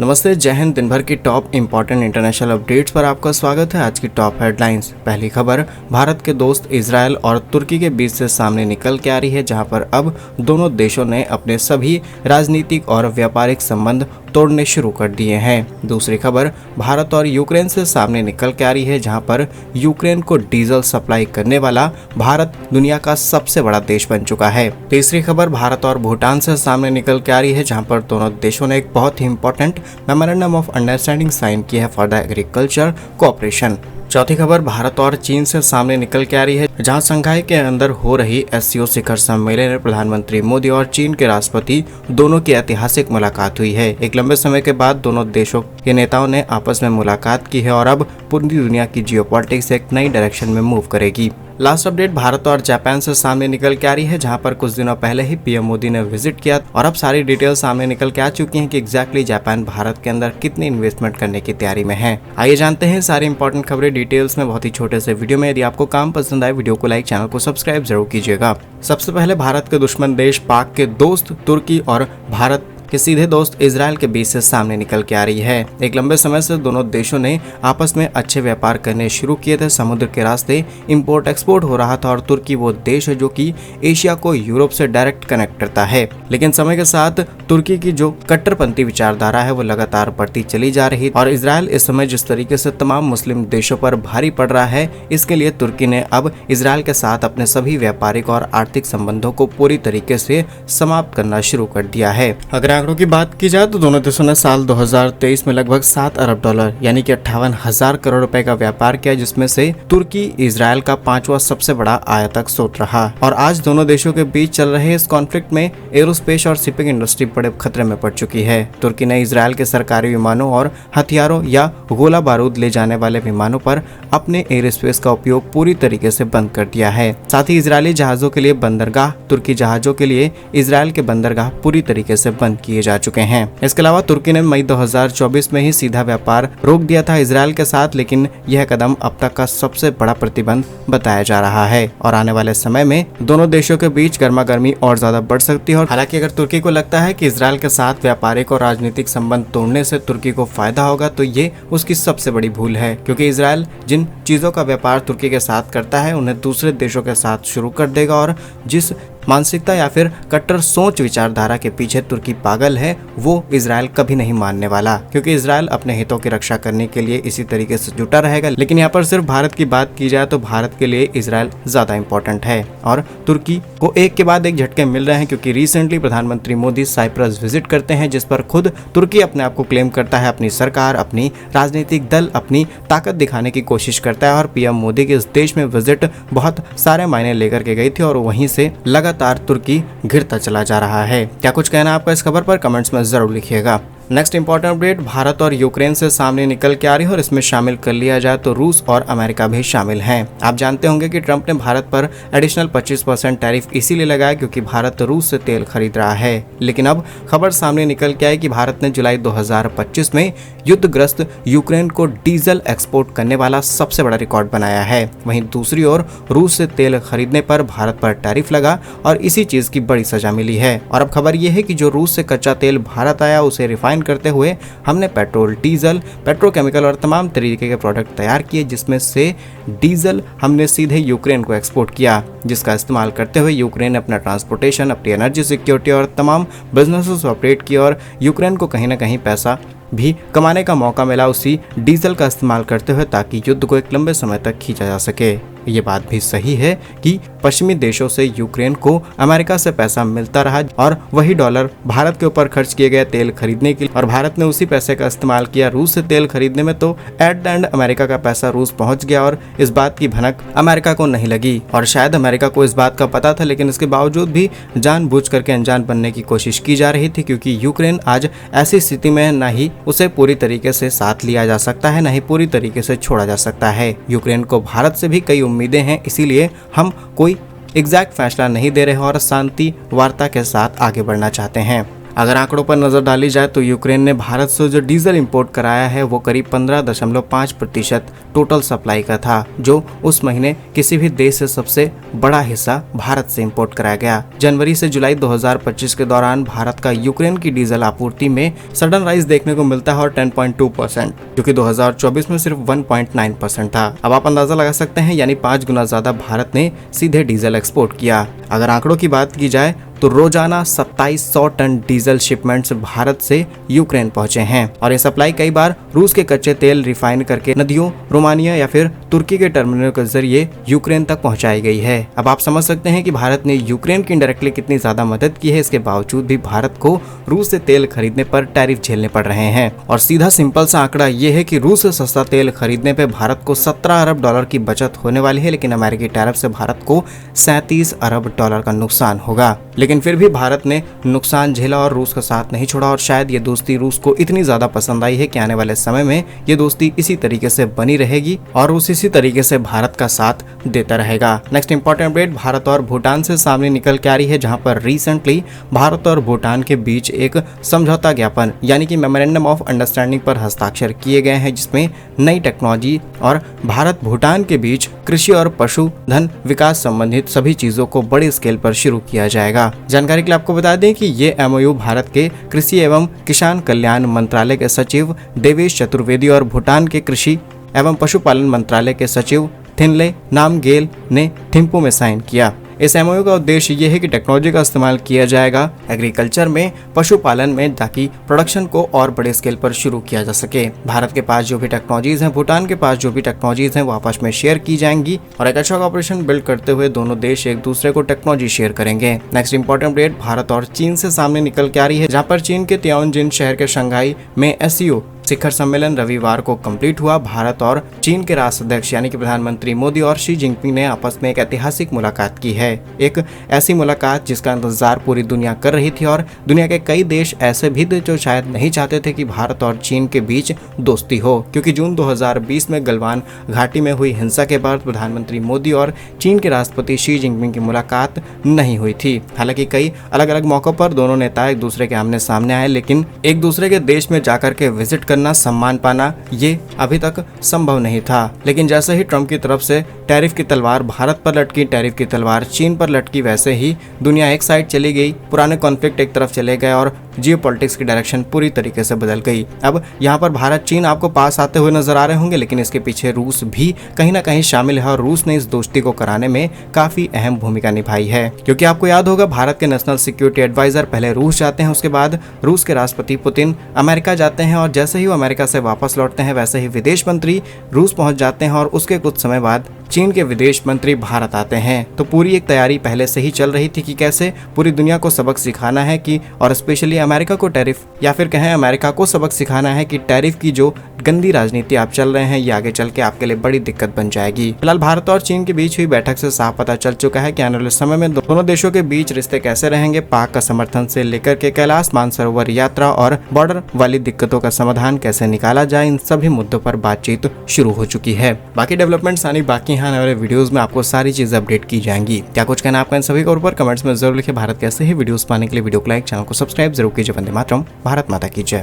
नमस्ते, जय हिंद। दिन भर की टॉप इंपॉर्टेंट इंटरनेशनल अपडेट्स पर आपका स्वागत है। आज की टॉप हेडलाइंस। पहली खबर भारत के दोस्त इजरायल और तुर्की के बीच से सामने निकल के आ रही है, जहां पर अब दोनों देशों ने अपने सभी राजनीतिक और व्यापारिक संबंध तोड़ने शुरू कर दिए हैं। दूसरी खबर भारत और यूक्रेन से सामने निकल के आ रही है, जहां पर यूक्रेन को डीजल सप्लाई करने वाला भारत दुनिया का सबसे बड़ा देश बन चुका है। तीसरी खबर भारत और भूटान से सामने निकल के आ रही है, जहां पर दोनों देशों ने एक बहुत ही important memorandum of understanding sign की है फॉर द एग्रीकल्चर कोऑपरेशन। चौथी खबर भारत और चीन से सामने निकल के आ रही है, जहां शंघाई के अंदर हो रही एससीओ शिखर सम्मेलन में प्रधानमंत्री मोदी और चीन के राष्ट्रपति दोनों की ऐतिहासिक मुलाकात हुई है। एक लंबे समय के बाद दोनों देशों के नेताओं ने आपस में मुलाकात की है और अब पूरी दुनिया की जियोपॉलिटिक्स एक नई डायरेक्शन में मूव करेगी। लास्ट अपडेट भारत और जापान से सामने निकल के आ रही है, जहां पर कुछ दिनों पहले ही पीएम मोदी ने विजिट किया और अब सारी डिटेल सामने निकल के आ चुकी हैं कि एग्जैक्टली जापान भारत के अंदर कितनी इन्वेस्टमेंट करने की तैयारी में है। आइए जानते हैं सारी इंपॉर्टेंट खबरें डिटेल्स में बहुत ही छोटे से वीडियो में। यदि आपको काम पसंद आए, वीडियो को लाइक, चैनल को सब्सक्राइब जरूर कीजिएगा। सबसे पहले भारत के दुश्मन देश पाक के दोस्त तुर्की और भारत के सीधे दोस्त इजरायल के बीच से सामने निकल के आ रही है। एक लंबे समय से दोनों देशों ने आपस में अच्छे व्यापार करने शुरू किए थे। समुद्र के रास्ते इंपोर्ट एक्सपोर्ट हो रहा था और तुर्की वो देश है जो कि एशिया को यूरोप से डायरेक्ट कनेक्ट करता है। लेकिन समय के साथ तुर्की की जो कट्टरपंथी विचारधारा है वो लगातार बढ़ती चली जा रही और इजरायल इस समय जिस तरीके से तमाम मुस्लिम देशों पर भारी पड़ रहा है, इसके लिए तुर्की ने अब इजरायल के साथ अपने सभी व्यापारिक और आर्थिक संबंधों को पूरी तरीके से समाप्त करना शुरू कर दिया है। अगर आंकड़ों की बात की जाए तो दोनों देशों ने साल 2023 में लगभग 7 अरब डॉलर यानी कि 58,000 करोड़ रुपए का व्यापार किया, जिसमें से तुर्की इजरायल का 5वां सबसे बड़ा आयातक स्रोत रहा। और आज दोनों देशों के बीच चल रहे इस कॉन्फ्लिक्ट में एरोस्पेस और शिपिंग इंडस्ट्री बड़े खतरे में पड़ चुकी है। तुर्की ने इजरायल के सरकारी विमानों और हथियारों या गोला बारूद ले जाने वाले विमानों पर अपने एयर स्पेस का उपयोग पूरी तरीके से बंद कर दिया है। साथ ही इजरायली जहाजों के लिए बंदरगाह, तुर्की जहाजों के लिए इजरायल के बंदरगाह पूरी तरीके से बंद किए जा चुके हैं। इसके अलावा तुर्की ने मई 2024 में ही सीधा व्यापार रोक दिया था इजरायल के साथ, लेकिन यह कदम अब तक का सबसे बड़ा प्रतिबंध बताया जा रहा है और आने वाले समय में दोनों देशों के बीच गर्मा गर्मी और ज्यादा बढ़ सकती है। और हालांकि अगर तुर्की को लगता है कि इजरायल के साथ व्यापारिक और राजनीतिक संबंध तोड़ने से तुर्की को फायदा होगा, तो ये उसकी सबसे बड़ी भूल है, क्योंकि इजरायल जिन चीजों का व्यापार तुर्की के साथ करता है उन्हें दूसरे देशों के साथ शुरू कर देगा। और जिस मानसिकता या फिर कट्टर सोच विचारधारा के पीछे तुर्की पागल है, वो इजरायल कभी नहीं मानने वाला, क्योंकि इजरायल अपने हितों की रक्षा करने के लिए इसी तरीके से जुटा रहेगा। लेकिन यहाँ पर सिर्फ भारत की बात की जाए तो भारत के लिए इजरायल ज्यादा इंपॉर्टेंट है और तुर्की को एक के बाद एक झटके मिल रहे हैं, क्योंकि रिसेंटली प्रधानमंत्री मोदी साइप्रस विजिट करते हैं, जिस पर खुद तुर्की अपने आप को क्लेम करता है, अपनी सरकार, अपनी राजनीतिक दल अपनी ताकत दिखाने की कोशिश करता है। और पीएम मोदी के इस देश में विजिट बहुत सारे मायने लेकर के गई थी और वहीं से लगातार तुर्की गिरता चला जा रहा है। क्या कुछ कहना आपका इस खबर पर कमेंट्स में जरूर लिखिएगा। नेक्स्ट इंपॉर्टेंट अपडेट भारत और यूक्रेन से सामने निकल के आ रही है और इसमें शामिल कर लिया जाए तो रूस और अमेरिका भी शामिल हैं। आप जानते होंगे कि ट्रंप ने भारत पर एडिशनल 25% टैरिफ इसीलिए लगाया क्योंकि भारत रूस से तेल खरीद रहा है। लेकिन अब खबर सामने निकल के आई कि भारत ने जुलाई 2025 में युद्धग्रस्त यूक्रेन को डीजल एक्सपोर्ट करने वाला सबसे बड़ा रिकॉर्ड बनाया है। वहीं दूसरी ओर रूस से तेल खरीदने पर भारत पर टैरिफ लगा और इसी चीज की बड़ी सजा मिली है। और अब खबर यह है कि जो रूस से कच्चा तेल भारत आया उसे रिफाइन करते हुए हमने पेट्रोल, डीजल, पेट्रोकेमिकल और तमाम तरीके के प्रोडक्ट तैयार किए, जिसमें से डीजल हमने सीधे यूक्रेन को एक्सपोर्ट किया, जिसका इस्तेमाल करते हुए यूक्रेन अपना ट्रांसपोर्टेशन, अपनी एनर्जी सिक्योरिटी और तमाम बिजनेसेस ऑपरेट किया और यूक्रेन को कहीं ना कहीं पैसा भी कमाने का मौका मिला उसी डीजल का इस्तेमाल करते हुए, ताकि युद्ध को एक लंबे समय तक खींचा जा सके। ये बात भी सही है कि पश्चिमी देशों से यूक्रेन को अमेरिका से पैसा मिलता रहा और वही डॉलर भारत के ऊपर खर्च किए गए तेल खरीदने के लिए, और भारत ने उसी पैसे का इस्तेमाल किया रूस से तेल खरीदने में। तो एट द एंड अमेरिका का पैसा रूस पहुंच गया और इस बात की भनक अमेरिका को नहीं लगी। और शायद अमेरिका को इस बात का पता था, लेकिन इसके बावजूद भी जानबूझ करके अनजान बनने की कोशिश की जा रही थी, क्योंकि यूक्रेन आज ऐसी स्थिति में न ही उसे पूरी तरीके से साथ लिया जा सकता है, न ही पूरी तरीके से छोड़ा जा सकता है। यूक्रेन को भारत से भी कई उम्मीदें हैं, इसीलिए हम कोई एग्जैक्ट फैसला नहीं दे रहे और शांति वार्ता के साथ आगे बढ़ना चाहते हैं। अगर आंकड़ों पर नजर डाली जाए तो यूक्रेन ने भारत से जो डीजल इंपोर्ट कराया है वो करीब 15.5% टोटल सप्लाई का था, जो उस महीने किसी भी देश से सबसे बड़ा हिस्सा भारत से इंपोर्ट कराया गया। जनवरी से जुलाई 2025 के दौरान भारत का यूक्रेन की डीजल आपूर्ति में सडन राइज देखने को मिलता है और 10.2%, जो कि 2024 में सिर्फ 1.9% था। अब आप अंदाजा लगा सकते हैं, यानी 5 गुना ज्यादा भारत ने सीधे डीजल एक्सपोर्ट किया। अगर आंकड़ों की बात की जाए तो रोजाना 2700 टन डीजल शिपमेंट्स भारत से यूक्रेन पहुंचे हैं और ये सप्लाई कई बार रूस के कच्चे तेल रिफाइन करके नदियों, रोमानिया या फिर तुर्की के टर्मिनल के जरिए यूक्रेन तक पहुंचाई गई है। अब आप समझ सकते हैं कि भारत ने यूक्रेन की इंडायरेक्टली कितनी ज्यादा मदद की है। इसके बावजूद भी भारत को रूस से तेल खरीदने पर टैरिफ झेलने पड़ रहे हैं और सीधा सिंपल सा आंकड़ा ये है कि रूस से सस्ता तेल खरीदने पे भारत को 17 अरब डॉलर की बचत होने वाली है, लेकिन अमेरिकी टैरिफ से भारत को 37 अरब डॉलर का नुकसान होगा। लेकिन फिर भी भारत ने नुकसान झेला और रूस का साथ नहीं छोड़ा और शायद ये दोस्ती रूस को इतनी ज्यादा पसंद आई है कि आने वाले समय में ये दोस्ती इसी तरीके से बनी रहेगी और रूस इसी तरीके से भारत का साथ देता रहेगा। नेक्स्ट इंपॉर्टेंट अपडेट भारत और भूटान से सामने निकल के आ रही है, जहां पर रिसेंटली भारत और भूटान के बीच एक समझौता ज्ञापन यानी कि मेमोरेंडम ऑफ अंडरस्टैंडिंग पर हस्ताक्षर किए गए हैं, जिसमें नई टेक्नोलॉजी और भारत भूटान के बीच कृषि और पशुधन विकास संबंधित सभी चीजों को बड़े स्केल पर शुरू किया जाएगा। जानकारी के लिए आपको बता दें कि ये एमओयू भारत के कृषि एवं किसान कल्याण मंत्रालय के सचिव देवेश चतुर्वेदी और भूटान के कृषि एवं पशुपालन मंत्रालय के सचिव थिनले नामगेल ने थिम्पू में साइन किया। इस एमओयू का उद्देश्य ये है कि टेक्नोलॉजी का इस्तेमाल किया जाएगा एग्रीकल्चर में, पशुपालन में, ताकि प्रोडक्शन को और बड़े स्केल पर शुरू किया जा सके। भारत के पास जो भी टेक्नोलॉजीज हैं, भूटान के पास जो भी टेक्नोलॉजीज हैं, वो आपस में शेयर की जाएंगी और एक अच्छा ऑपरेशन बिल्ड करते हुए दोनों देश एक दूसरे को टेक्नोलॉजी शेयर करेंगे। नेक्स्ट इंपॉर्टेंट अपडेट भारत और चीन से सामने निकल के आ रही है, जहाँ पर चीन के तियानजिन शहर के शंघाई में एससीओ शिखर सम्मेलन रविवार को कंप्लीट हुआ। भारत और चीन के राष्ट्राध्यक्ष यानी कि प्रधानमंत्री मोदी और शी जिनपिंग ने आपस में एक ऐतिहासिक मुलाकात की है। एक ऐसी मुलाकात जिसका इंतजार पूरी दुनिया कर रही थी और दुनिया के कई देश ऐसे भी थे जो शायद नहीं चाहते थे कि भारत और चीन के बीच दोस्ती हो, क्योंकि जून 2020 में गलवान घाटी में हुई हिंसा के बाद प्रधानमंत्री मोदी और चीन के राष्ट्रपति शी जिनपिंग की मुलाकात नहीं हुई थी। हालांकि कई अलग अलग मौकों पर दोनों नेता एक दूसरे के आमने सामने आए, लेकिन एक दूसरे के देश में जाकर के विजिट करना, सम्मान पाना, ये अभी तक संभव नहीं था। लेकिन जैसे ही ट्रंप की तरफ से टैरिफ की तलवार भारत पर लटकी, टैरिफ की तलवार चीन पर लटकी, वैसे ही दुनिया एक साइड चली गई, पुराने कॉन्फ्लिक्ट एक तरफ चले गए और जियोपॉलिटिक्स की डायरेक्शन पूरी तरीके से बदल गई। अब यहाँ पर भारत चीन आपको पास आते हुए नजर आ रहे होंगे, लेकिन इसके पीछे रूस भी कहीं ना कहीं शामिल है और रूस ने इस दोस्ती को कराने में काफी अहम भूमिका निभाई है। क्योंकि आपको याद होगा, भारत के नेशनल सिक्योरिटी एडवाइजर पहले रूस जाते हैं, उसके बाद रूस के राष्ट्रपति पुतिन अमेरिका जाते हैं और जैसे ही वो अमेरिका से वापस लौटते हैं वैसे ही विदेश मंत्री रूस पहुंच जाते हैं और उसके कुछ समय बाद चीन के विदेश मंत्री भारत आते हैं। तो पूरी एक तैयारी पहले से ही चल रही थी कि कैसे पूरी दुनिया को सबक सिखाना है कि, और स्पेशली अमेरिका को टैरिफ, या फिर कहें अमेरिका को सबक सिखाना है कि टैरिफ की जो गंदी राजनीति आप चल रहे हैं ये आगे चल के आपके लिए बड़ी दिक्कत बन जाएगी। फिलहाल भारत और चीन के बीच हुई बैठक से साफ पता चल चुका है कि आने वाले समय में दोनों देशों के बीच रिश्ते कैसे रहेंगे। पाक का समर्थन से लेकर के कैलाश मानसरोवर यात्रा और बॉर्डर वाली दिक्कतों का समाधान कैसे निकाला जाए, इन सभी मुद्दों पर बातचीत शुरू हो चुकी है। बाकी डेवलपमेंट्स आने बाकी आने वाले वीडियोस में आपको सारी चीजें अपडेट की जाएंगी। क्या कुछ कहना आपका इन सभी के ऊपर कमेंट्स में जरूर लिखे। भारत के ऐसे ही वीडियोस पाने के लिए वीडियो को लाइक, चैनल को सब्सक्राइब जरूर कीजिए। वंदे मातरम, भारत माता की जय।